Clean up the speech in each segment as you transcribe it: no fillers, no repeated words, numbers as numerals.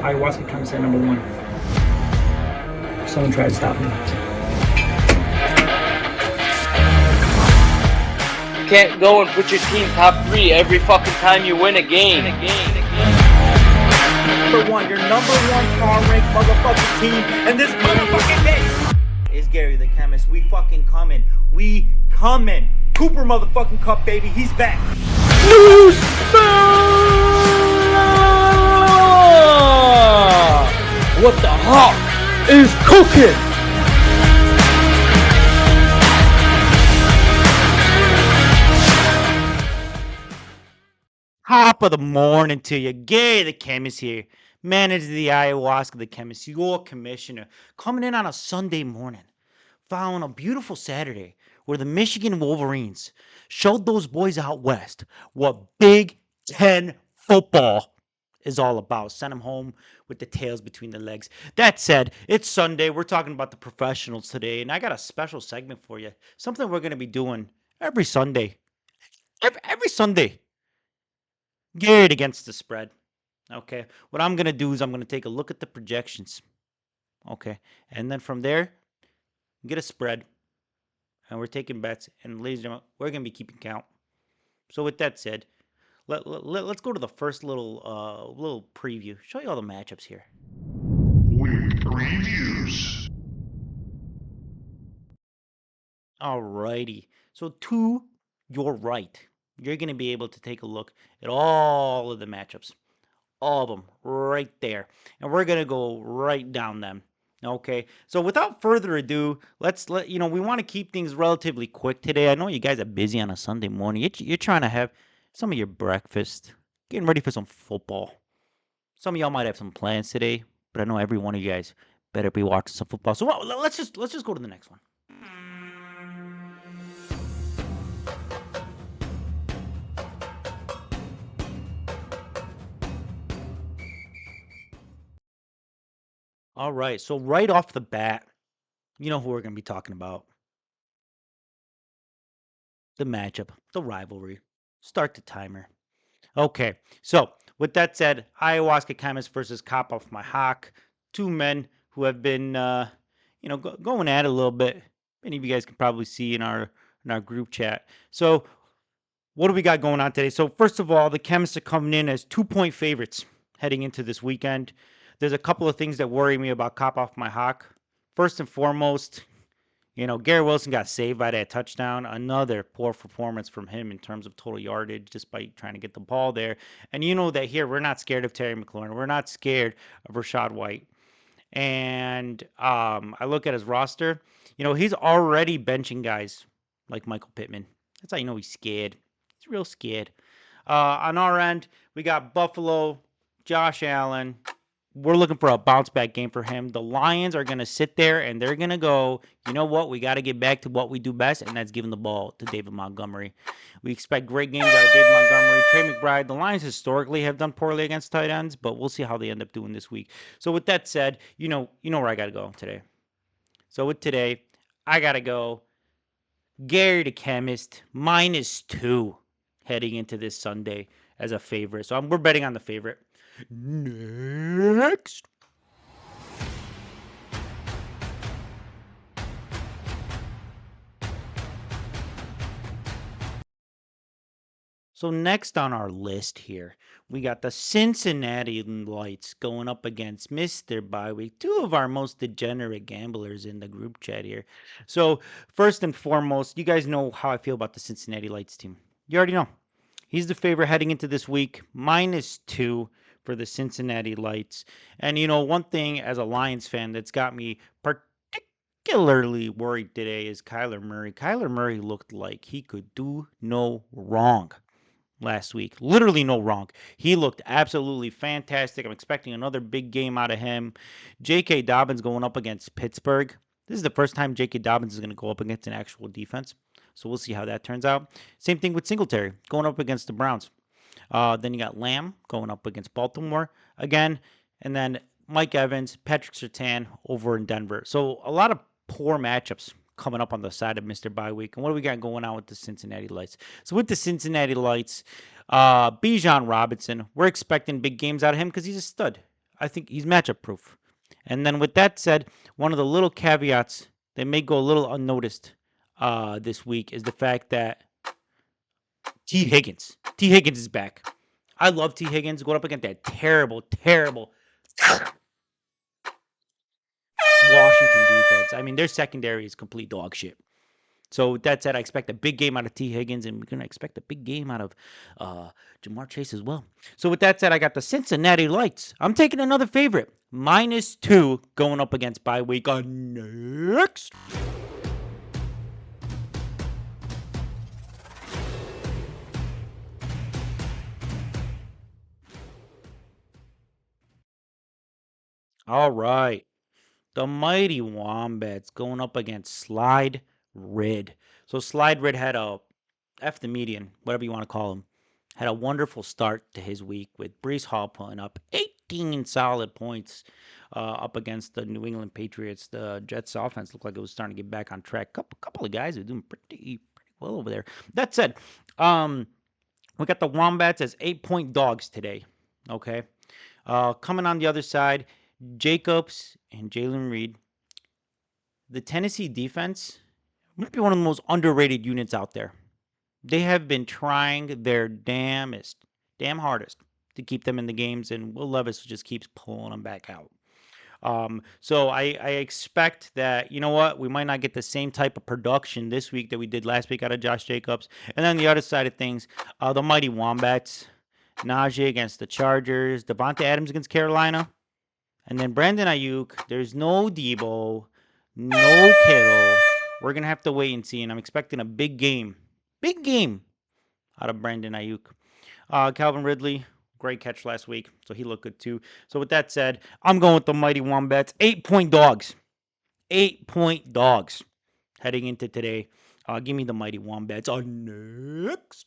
ayahuasca comes in number one. If someone tries to stop me. You can't go and put your team top 3 every fucking time you win a game. Number one, your number one car-ranked motherfucking team, and this motherfucking bitch is Gary the Chemist. We fucking coming. We coming. Cooper motherfucking Cup, baby. He's back. What the hawk is cooking? Top of the morning to you. Gary the Chemist here. Manager of the Ayahuasca the Chemist, your commissioner, coming in on a Sunday morning, following a beautiful Saturday where the Michigan Wolverines showed those boys out west what Big Ten football is all about. Send them home with the tails between their legs. That said, it's Sunday. We're talking about the professionals today, and I got a special segment for you. Something we're going to be doing every Sunday. Every Sunday. Geared against the spread. Okay. What I'm going to do is I'm going to take a look at the projections. Okay. And then from there, get a spread. And we're taking bets. And ladies and gentlemen, we're going to be keeping count. So with that said, let's go to the first little preview. Show you all the matchups here. Week previews. Alrighty. So to your right, you're going to be able to take a look at all of the matchups. All of them right there. And we're going to go right down them. Okay. So without further ado, we want to keep things relatively quick today. I know you guys are busy on a Sunday morning. You're trying to have some of your breakfast, getting ready for some football. Some of y'all might have some plans today, but I know every one of you guys better be watching some football. So let's just go to the next one. All right, so right off the bat, you know who we're going to be talking about. The matchup, the rivalry. Start the timer. Okay, so with that said, Ayahuasca Chemists versus Cop Off My Hock. Two men who have been, going at it a little bit. Many of you guys can probably see in our group chat. So what do we got going on today? So first of all, the Chemists are coming in as 2-point favorites heading into this weekend. There's a couple of things that worry me about Cop Off My Hock. First and foremost, Gary Wilson got saved by that touchdown. Another poor performance from him in terms of total yardage, despite trying to get the ball there. And you know that here, we're not scared of Terry McLaurin. We're not scared of Rashad White. And I look at his roster. He's already benching guys like Michael Pittman. That's how you know he's scared. He's real scared. On our end, we got Buffalo, Josh Allen. We're looking for a bounce back game for him. The Lions are going to sit there and they're going to go, you know what? We got to get back to what we do best, and that's giving the ball to David Montgomery. We expect great games out of David Montgomery. Trey McBride, the Lions historically have done poorly against tight ends, but we'll see how they end up doing this week. So with that said, you know where I got to go today. So with today, I got to go Gary the Chemist, -2 heading into this Sunday as a favorite. So we're betting on the favorite. Next. So next on our list here, we got the Cincinnati Lights going up against Mr. Bye-Week, two of our most degenerate gamblers in the group chat here. So first and foremost, you guys know how I feel about the Cincinnati Lights team. You already know. He's the favorite heading into this week, -2 for the Cincinnati Lights. And one thing as a Lions fan that's got me particularly worried today is Kyler Murray. Kyler Murray looked like he could do no wrong last week. Literally no wrong. He looked absolutely fantastic. I'm expecting another big game out of him. J.K. Dobbins going up against Pittsburgh. This is the first time J.K. Dobbins is going to go up against an actual defense. So we'll see how that turns out. Same thing with Singletary going up against the Browns. Then you got Lamb going up against Baltimore again. And then Mike Evans, Patrick Surtain over in Denver. So a lot of poor matchups coming up on the side of Mr. Bye Week. And what do we got going on with the Cincinnati Lights? So with the Cincinnati Lights, Bijan Robinson, we're expecting big games out of him because he's a stud. I think he's matchup proof. And then with that said, one of the little caveats that may go a little unnoticed this week is the fact that T. Higgins is back. I love T. Higgins going up against that terrible Washington defense. I mean, their secondary is complete dog shit. So with that said, I expect a big game out of T. Higgins, and we're going to expect a big game out of Jamar Chase as well. So with that said, I got the Cincinnati Lights. I'm taking another favorite. -2 going up against bye week on next. All right. The mighty Wombats going up against Slide Rid. So Slide Rid had a F the median, whatever you want to call him, had a wonderful start to his week with Brees Hall putting up 18 solid points up against the New England Patriots. The Jets offense looked like it was starting to get back on track. Couple of guys are doing pretty well over there. That said, we got the Wombats as 8-point dogs today. Okay. Coming on the other side, Jacobs and Jalen Reed. The Tennessee defense might be one of the most underrated units out there. They have been trying their damn hardest to keep them in the games, and Will Levis just keeps pulling them back out. So I expect that, you know what, we might not get the same type of production this week that we did last week out of Josh Jacobs. And then the other side of things, the mighty Wombats, Najee against the Chargers, Devontae Adams against Carolina, and then Brandon Ayuk. There's no Debo, no Kittle. We're going to have to wait and see, and I'm expecting a big game out of Brandon Ayuk. Calvin Ridley, great catch last week, so he looked good too. So with that said, I'm going with the mighty Wombats. 8-point dogs. 8-point dogs heading into today. Give me the mighty Wombats on next.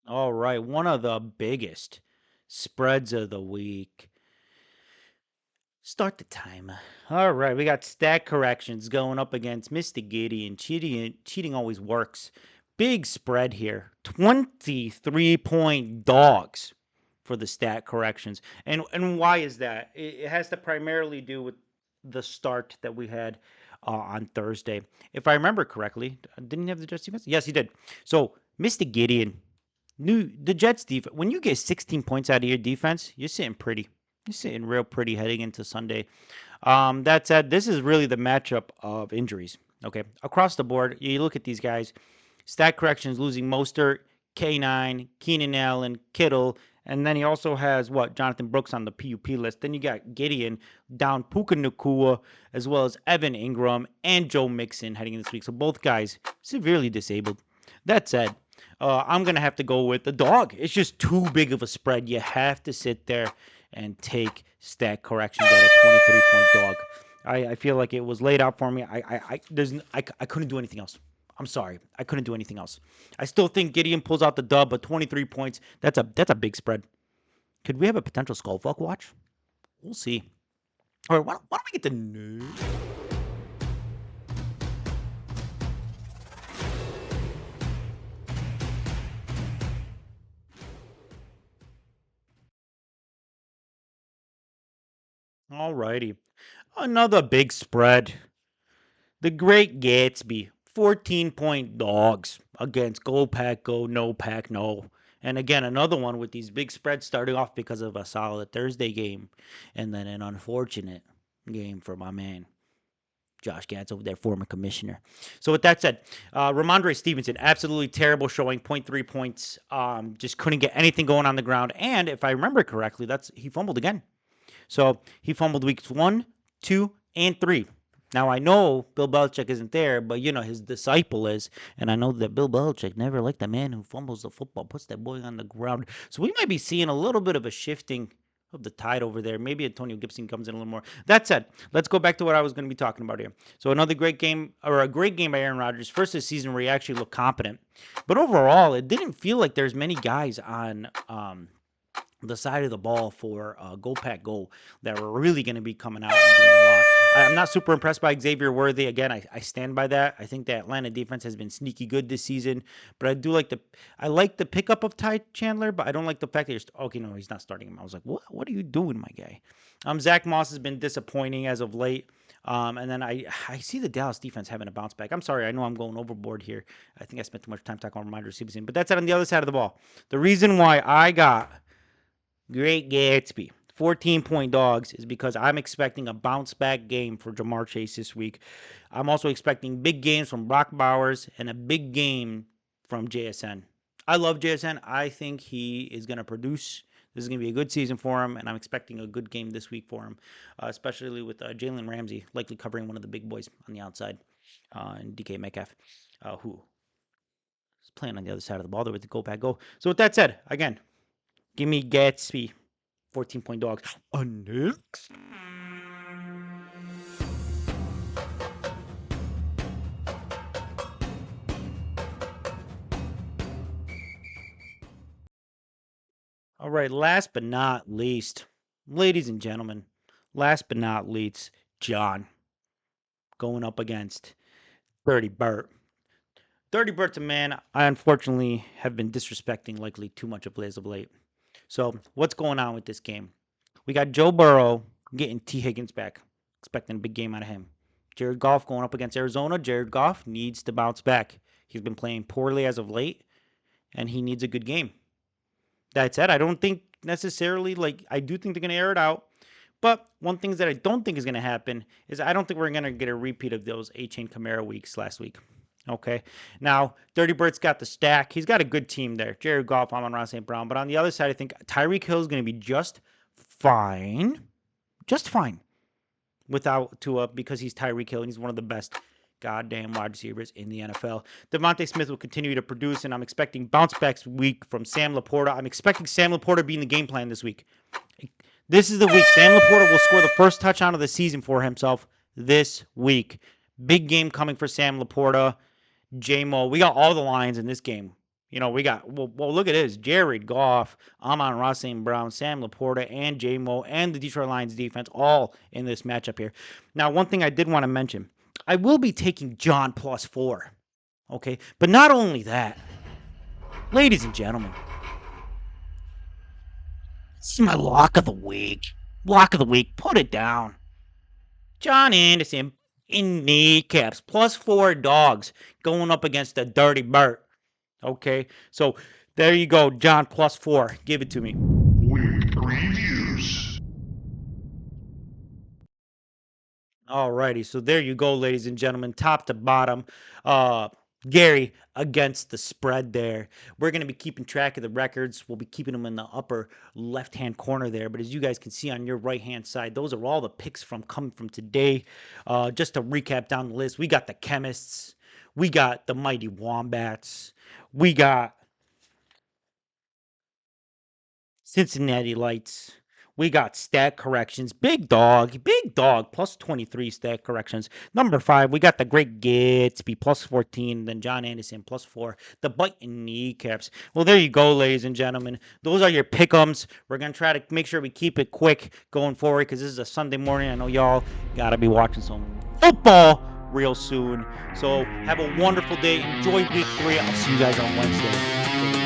All right, one of the biggest spreads of the week. Start the timer. All right, we got Stat Corrections going up against Mr. Gideon. Cheating always works. Big spread here. 23-point dogs for the Stat Corrections. And why is that? It has to primarily do with the start that we had on Thursday. If I remember correctly, didn't he have the Jets defense? Yes, he did. So, Mr. Gideon, the Jets defense, when you get 16 points out of your defense, you're sitting pretty. You're sitting real pretty heading into Sunday. That said, this is really the matchup of injuries. Okay, across the board, you look at these guys. Stat Corrections losing Mostert, K9, Keenan Allen, Kittle, and then he also has Jonathan Brooks on the PUP list. Then you got Gideon down Puka Nacua, as well as Evan Ingram and Joe Mixon heading in this week. So both guys severely disabled. That said, I'm going to have to go with the dog. It's just too big of a spread. You have to sit there and take Stat Corrections at a 23-point dog. I feel like it was laid out for me. I couldn't do anything else. I'm sorry. I couldn't do anything else. I still think Gideon pulls out the dub, but 23 points, that's a big spread. Could we have a potential Skullfuck watch? We'll see. All right, why don't we get the news? Alrighty. Another big spread. The Great Gatsby. 14-point dogs against GoPackGo, no pack, no. And again, another one with these big spreads starting off because of a solid Thursday game. And then an unfortunate game for my man, Josh Gatz over there, former commissioner. So with that said, Ramondre Stevenson, absolutely terrible showing, 0.3 points. Just couldn't get anything going on the ground. And if I remember correctly, he fumbled again. So he fumbled weeks 1, 2, and 3. Now, I know Bill Belichick isn't there, but, his disciple is. And I know that Bill Belichick never liked the man who fumbles the football, puts that boy on the ground. So we might be seeing a little bit of a shifting of the tide over there. Maybe Antonio Gibson comes in a little more. That said, let's go back to what I was going to be talking about here. So another great game, or a great game by Aaron Rodgers. First this season where he actually looked competent. But overall, it didn't feel like there's many guys on the side of the ball for GoPackGo that were really going to be coming out and doing a lot. I'm not super impressed by Xavier Worthy. Again, I stand by that. I think the Atlanta defense has been sneaky good this season, but I like the pickup of Ty Chandler, but I don't like the fact that okay, no, he's not starting him. I was like, what are you doing, my guy? Zach Moss has been disappointing as of late. And then I see the Dallas defense having a bounce back. I'm sorry, I know I'm going overboard here. I think I spent too much time talking on wide receivers, but that's it on the other side of the ball. The reason why I got Great Gatsby 14-point dogs is because I'm expecting a bounce back game for Jamar Chase this week. I'm also expecting big games from Brock Bowers and a big game from JSN. I love JSN. I think he is going to produce. This is going to be a good season for him, and I'm expecting a good game this week for him, especially with Jalen Ramsey likely covering one of the big boys on the outside, and DK Metcalf, who is playing on the other side of the ball there with the GoPackGo. So with that said, again, give me Gatsby 14-point dogs. Next. All right, last but not least, ladies and gentlemen, last but not least, John going up against DirtyBurt. DirtyBurt's a man I unfortunately have been disrespecting likely too much of late. So what's going on with this game? We got Joe Burrow getting T. Higgins back, expecting a big game out of him. Jared Goff going up against Arizona. Jared Goff needs to bounce back. He's been playing poorly as of late, and he needs a good game. That said, I don't think necessarily, I do think they're going to air it out. But one thing that I don't think is going to happen is I don't think we're going to get a repeat of those A-Chain Camaro weeks last week. Okay. Now, DirtyBurt's got the stack. He's got a good team there. Jared Goff, Amon-Ra St. Brown. But on the other side, I think Tyreek Hill is going to be just fine. Just fine. Without Tua, because he's Tyreek Hill and he's one of the best goddamn wide receivers in the NFL. Devontae Smith will continue to produce, and I'm expecting bounce backs week from Sam Laporta. I'm expecting Sam Laporta to be in the game plan this week. This is the week. Sam Laporta will score the first touchdown of the season for himself this week. Big game coming for Sam Laporta. J-Mo. We got all the lines in this game. You know, we got, well, look at this. Jared Goff, Amon-Ra St. Brown, Sam Laporta, and J-Mo, and the Detroit Lions defense all in this matchup here. Now, one thing I did want to mention. I will be taking John +4. Okay? But not only that. Ladies and gentlemen. This is my lock of the week. Lock of the week. Put it down. John Anderson in Kneecaps. +4 dogs going up against the DirtyBurt. Okay? So, there you go. John +4. Give it to me. Week previews. Alrighty, so there you go, ladies and gentlemen, top to bottom. Gary against the spread there. We're going to be keeping track of the records. We'll be keeping them in the upper left-hand corner there. But as you guys can see on your right-hand side, those are all the picks coming from today. Just to recap down the list, we got the Chemists. We got the mighty Wombats. We got Cincinnati Lights. We got stat corrections. Big dog, +23 stat corrections. Number 5, we got the Great Gatsby, +14. Then John Anderson, +4. The Biting Kneecaps. Well, there you go, ladies and gentlemen. Those are your pick'ems. We're going to try to make sure we keep it quick going forward because this is a Sunday morning. I know y'all got to be watching some football real soon. So have a wonderful day. Enjoy week 3. I'll see you guys on Wednesday.